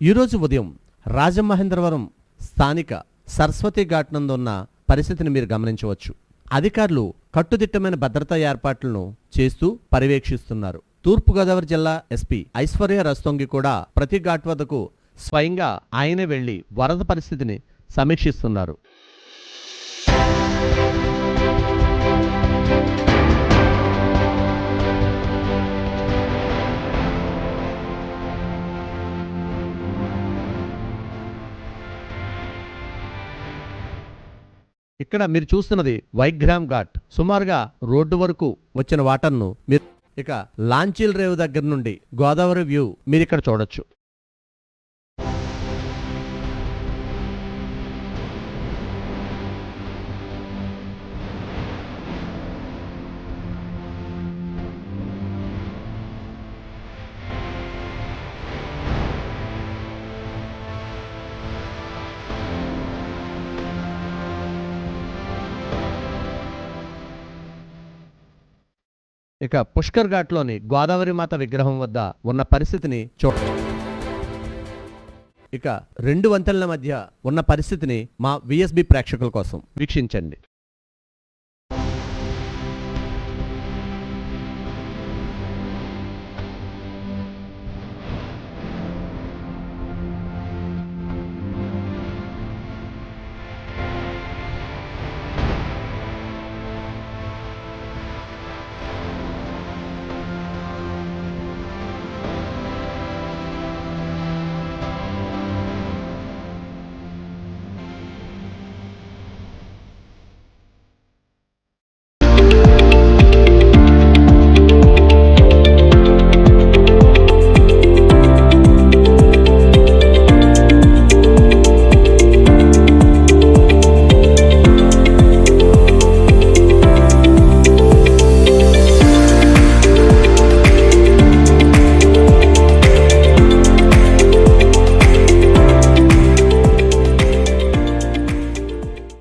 ఈరోజు ఉదయం రాజమహేంద్రవరం స్థానిక సరస్వతి ఘాట్ నందు ఉన్న పరిస్థితిని మీరు గమనించవచ్చు. అధికారులు కట్టుదిట్టమైన భద్రతా ఏర్పాట్లను చేస్తూ పర్యవేక్షిస్తున్నారు. తూర్పుగోదావరి జిల్లా ఎస్పీ ఐశ్వర్య రస్తోంగి కూడా ప్రతి ఘాట్ వద్దకు స్వయంగా ఆయనే వెళ్లి వరద పరిస్థితిని సమీక్షిస్తున్నారు. ఇక్కడ మీరు చూస్తున్నది వైగ్రామ్ ఘాట్. సుమారుగా రోడ్డు వరకు వచ్చిన వాటర్ను మీరు ఇక లాంచీల్ రేవు దగ్గర నుండి గోదావరి వ్యూ మీరు ఇక్కడ చూడొచ్చు. ఇక పుష్కర్ ఘాట్లోని గోదావరి మాత విగ్రహం వద్ద ఉన్న పరిస్థితిని ఇక రెండు వంతెనల మధ్య ఉన్న పరిస్థితిని మా విఎస్బి ప్రేక్షకుల కోసం వీక్షించండి.